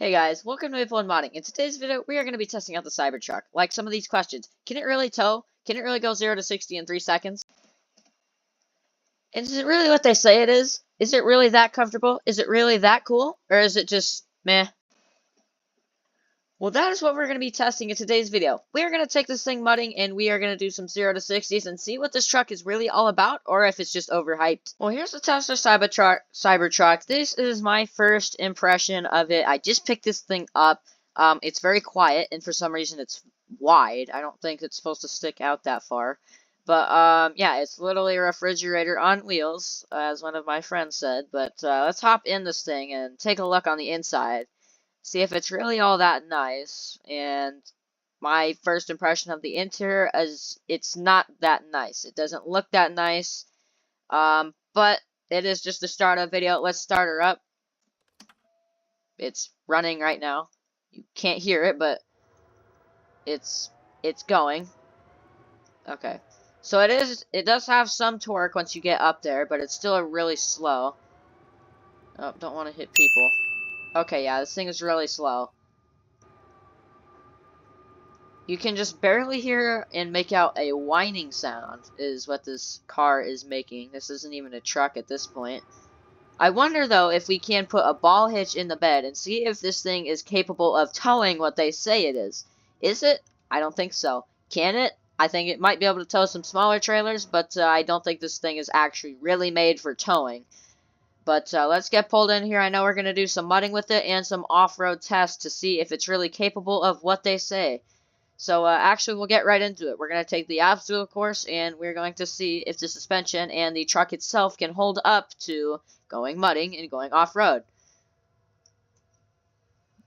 Hey guys, welcome to Maple and Modding. In today's video, we are going to be testing out the Cybertruck. Like some of these questions. Can it really tow? Can it really go 0 to 60 in 3 seconds? And is it really what they say it is? Is it really that comfortable? Is it really that cool? Or is it just meh? Well, that is what we're going to be testing in today's video. We are going to take this thing mudding and we are going to do some 0 to 60s and see what this truck is really all about or if it's just overhyped. Well, here's the Tesla Cybertruck. This is my first impression of it. I just picked this thing up. It's very quiet and for some reason it's wide. I don't think it's supposed to stick out that far. But, yeah, it's literally a refrigerator on wheels, as one of my friends said. But, let's hop in this thing and take a look on the inside. See if it's really all that nice. And my first impression of the interior is it's not that nice. It doesn't look that nice. But it is just the start of the video. Let's start her up. It's running right now. You can't hear it, but it's going. Okay. So it does have some torque once you get up there, but it's still really slow. Oh, don't want to hit people. Okay, yeah, this thing is really slow. You can just barely hear and make out a whining sound is what this car is making. This isn't even a truck at this point. I wonder, though, if we can put a ball hitch in the bed and see if this thing is capable of towing what they say it is. Is it? I don't think so. Can it? I think it might be able to tow some smaller trailers, but I don't think this thing is actually really made for towing. But let's get pulled in here. I know we're going to do some mudding with it and some off-road tests to see if it's really capable of what they say. So actually, we'll get right into it. We're going to take the obstacle course, and we're going to see if the suspension and the truck itself can hold up to going mudding and going off-road.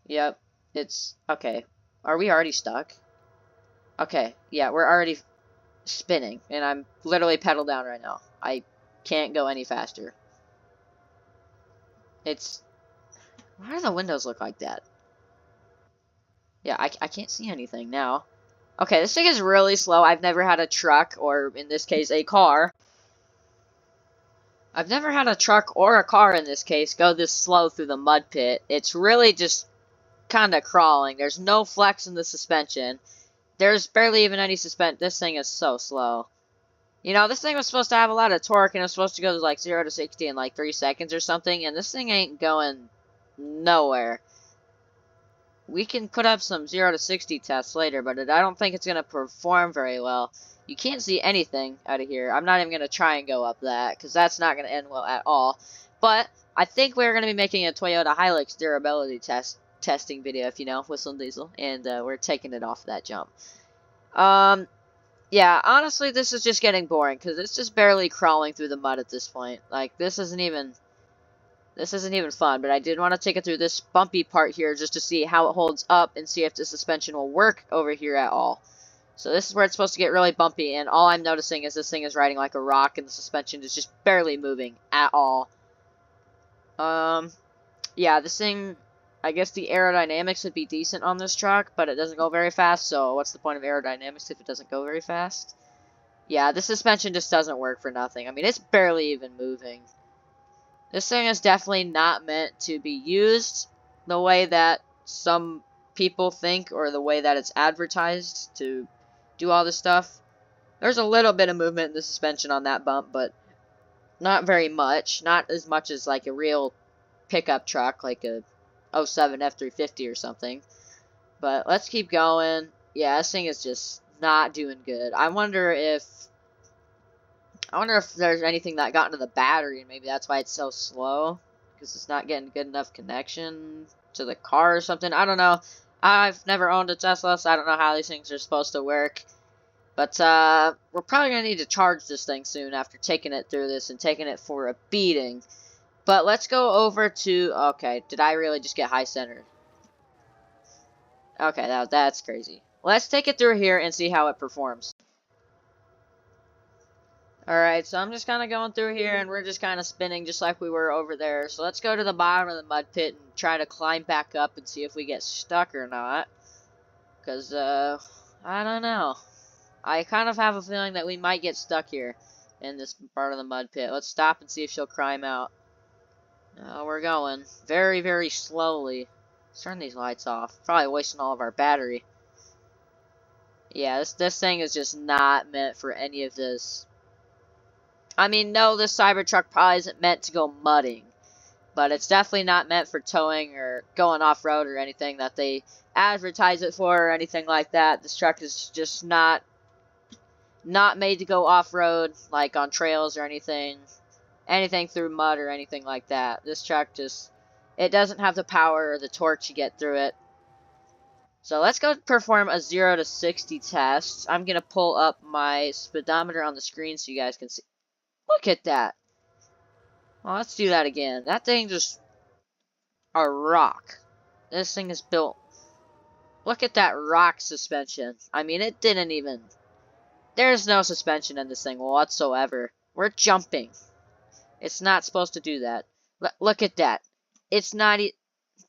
Yep, it's... okay. Are we already stuck? Okay, yeah, we're already spinning, and I'm literally pedal down right now. I can't go any faster. It's... why do the windows look like that? Yeah, I can't see anything now. Okay, this thing is really slow. I've never had a truck, or in this case, a car. I've never had a truck or a car, in this case, go this slow through the mud pit. It's really just kind of crawling. There's no flex in the suspension. There's barely even any suspension. This thing is so slow. You know, this thing was supposed to have a lot of torque, and it was supposed to go to like 0 to 60 in like 3 seconds or something, and this thing ain't going nowhere. We can put up some 0 to 60 tests later, but I don't think it's going to perform very well. You can't see anything out of here. I'm not even going to try and go up that, because that's not going to end well at all. But I think we're going to be making a Toyota Hilux durability testing video, if you know, Whistle and Diesel, and we're taking it off that jump. Yeah, honestly, this is just getting boring, because it's just barely crawling through the mud at this point. Like, this isn't even fun, but I did want to take it through this bumpy part here just to see how it holds up and see if the suspension will work over here at all. So this is where it's supposed to get really bumpy, and all I'm noticing is this thing is riding like a rock, and the suspension is just barely moving at all. Yeah, this thing, I guess the aerodynamics would be decent on this truck, but it doesn't go very fast, so what's the point of aerodynamics if it doesn't go very fast? Yeah, the suspension just doesn't work for nothing. I mean, it's barely even moving. This thing is definitely not meant to be used the way that some people think or the way that it's advertised to do all this stuff. There's a little bit of movement in the suspension on that bump, but not very much. Not as much as like a real pickup truck, like a 07 F350 or something. But let's keep going. Yeah, this thing is just not doing good. I wonder if there's anything that got into the battery, and maybe that's why it's so slow, because it's not getting good enough connection to the car or something. I don't know. I've never owned a Tesla, so I don't know how these things are supposed to work. But we're probably going to need to charge this thing soon after taking it through this and taking it for a beating. But let's go over to... okay, did I really just get high centered? Okay, that's crazy. Let's take it through here and see how it performs. Alright, so I'm just kind of going through here, and we're just kind of spinning just like we were over there. So let's go to the bottom of the mud pit and try to climb back up and see if we get stuck or not. Because, I don't know. I kind of have a feeling that we might get stuck here in this part of the mud pit. Let's stop and see if she'll climb out. We're going very, very slowly. Let's turn these lights off. Probably wasting all of our battery. Yeah, this thing is just not meant for any of this. I mean, no, this Cybertruck probably isn't meant to go mudding. But it's definitely not meant for towing or going off-road or anything that they advertise it for or anything like that. This truck is just not made to go off-road, like on trails or anything through mud or anything like that. This truck just, it doesn't have the power or the torque to get through it. So let's go perform a 0 to 60 test. I'm going to pull up my speedometer on the screen so you guys can see. Look at that. Well, let's do that again. That thing just a rock. This thing is built. Look at that rock suspension. I mean, it didn't even. There's no suspension in this thing whatsoever. We're jumping. It's not supposed to do that. Look at that. It's not.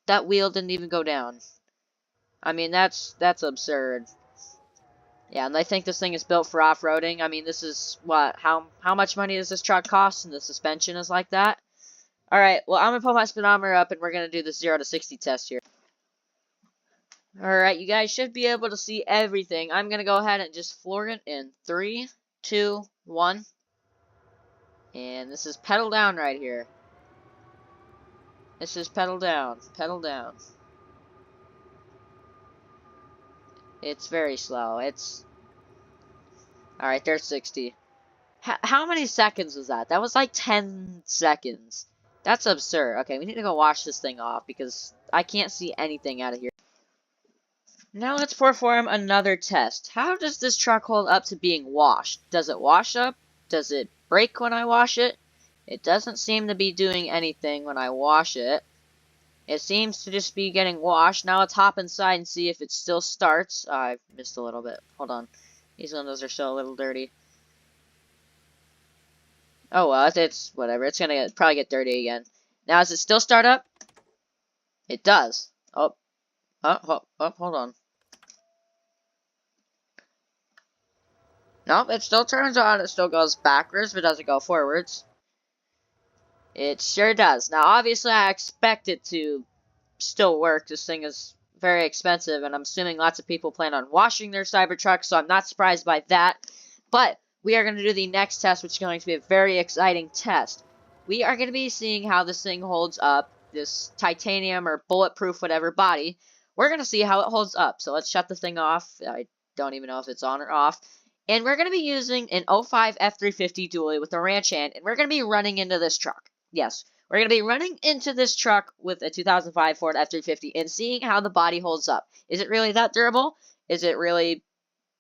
That wheel didn't even go down. I mean, that's absurd. Yeah, and I think this thing is built for off-roading. I mean, this is what? How much money does this truck cost? And the suspension is like that. Alright, well, I'm going to pull my speedometer up, and we're going to do the 0 to 60 test here. Alright, you guys should be able to see everything. I'm going to go ahead and just floor it in 3, 2, 1. And this is pedal down right here. This is pedal down. Pedal down. It's very slow. It's... Alright, there's 60. How many seconds was that? That was like 10 seconds. That's absurd. Okay, we need to go wash this thing off because I can't see anything out of here. Now let's perform another test. How does this truck hold up to being washed? Does it wash up? Does it break when I wash it? It doesn't seem to be doing anything when I wash it. It seems to just be getting washed. Now let's hop inside and see if it still starts. I missed a little bit. Hold on. These windows are still a little dirty. Oh well, it's whatever. It's gonna probably get dirty again. Now, does it still start up? It does. Oh, hold on. Nope, it still turns on. It still goes backwards, but doesn't go forwards. It sure does. Now, obviously, I expect it to still work. This thing is very expensive, and I'm assuming lots of people plan on washing their Cybertruck, so I'm not surprised by that. But we are going to do the next test, which is going to be a very exciting test. We are going to be seeing how this thing holds up, this titanium or bulletproof whatever body. We're going to see how it holds up. So let's shut the thing off. I don't even know if it's on or off. And we're going to be using an 05 F350 dually with a ranch hand, and we're going to be running into this truck. Yes, we're going to be running into this truck with a 2005 Ford F350 and seeing how the body holds up. Is it really that durable? Is it really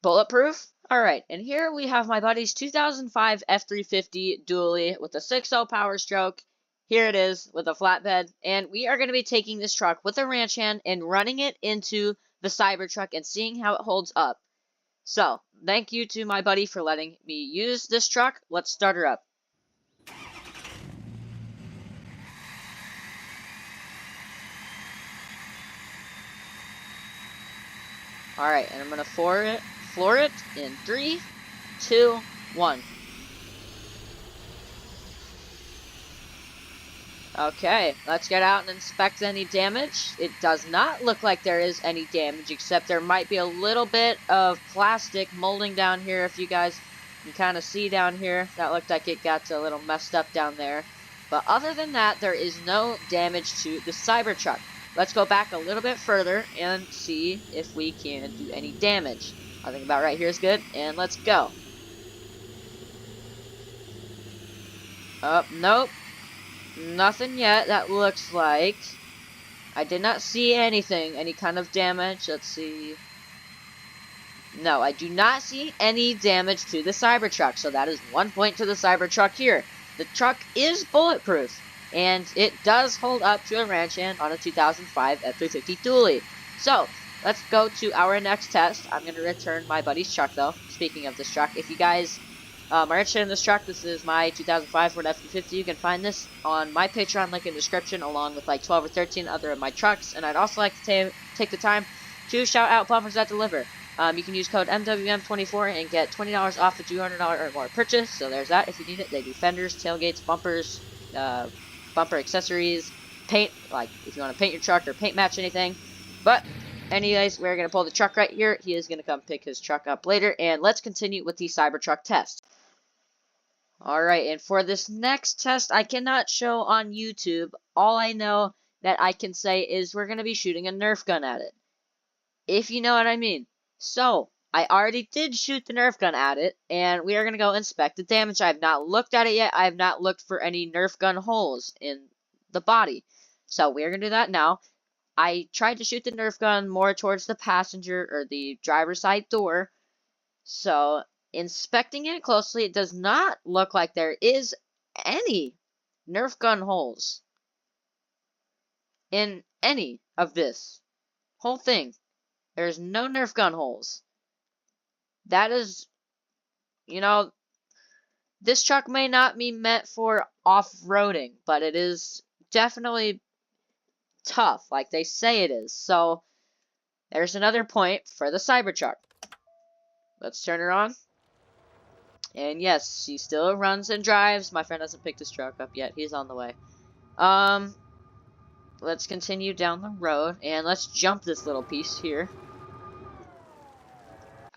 bulletproof? Alright, and here we have my buddy's 2005 F350 dually with a 6.0 power stroke. Here it is with a flatbed, and we are going to be taking this truck with a ranch hand and running it into the Cybertruck and seeing how it holds up. So, thank you to my buddy for letting me use this truck. Let's start her up. Alright, and I'm going to floor it in 3, 2, 1. Okay, let's get out and inspect any damage. It does not look like there is any damage, except there might be a little bit of plastic molding down here. If you guys can kind of see down here, that looked like it got a little messed up down there. But other than that, there is no damage to the Cybertruck. Let's go back a little bit further and see if we can do any damage. I think about right here is good, and let's go. Nope. Nothing yet. That looks like I did not see anything, any kind of damage. Let's see. No, I do not see any damage to the Cybertruck, so that is 1 point to the Cybertruck here. The truck is bulletproof, and it does hold up to a ranch hand on a 2005 F350 dually. So, let's go to our next test. I'm going to return my buddy's truck, though. Speaking of this truck, if you guys are interested in this truck, this is my 2005 Ford F-350. You can find this on my Patreon link in the description, along with like 12 or 13 other of my trucks. And I'd also like to take the time to shout out Bumpers That Deliver. You can use code MWM24 and get $20 off a $200 or more purchase. So there's that if you need it. They do fenders, tailgates, bumpers, bumper accessories, paint, like if you want to paint your truck or paint match anything. But anyways, we're going to pull the truck right here. He is going to come pick his truck up later, and let's continue with the Cybertruck test. Alright, and for this next test, I cannot show on YouTube. All I know that I can say is we're going to be shooting a Nerf gun at it, if you know what I mean. So, I already did shoot the Nerf gun at it, and we are going to go inspect the damage. I have not looked at it yet. I have not looked for any Nerf gun holes in the body. So, we are going to do that now. I tried to shoot the Nerf gun more towards the passenger or the driver's side door. So, inspecting it closely, it does not look like there is any Nerf gun holes in any of this whole thing. There's no Nerf gun holes. That is, you know, this truck may not be meant for off-roading, but it is definitely tough, like they say it is. So, there's another point for the Cybertruck. Let's turn her on. And yes, she still runs and drives. My friend hasn't picked his truck up yet. He's on the way. Let's continue down the road, and let's jump this little piece here.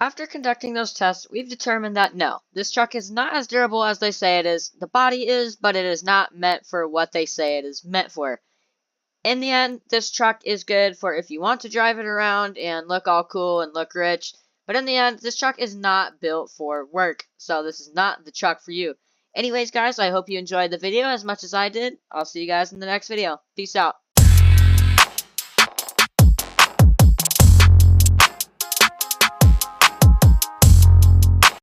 After conducting those tests, we've determined that no, this truck is not as durable as they say it is. The body is, but it is not meant for what they say it is meant for. In the end, this truck is good for if you want to drive it around and look all cool and look rich. But in the end, this truck is not built for work. So this is not the truck for you. Anyways, guys, I hope you enjoyed the video as much as I did. I'll see you guys in the next video. Peace out.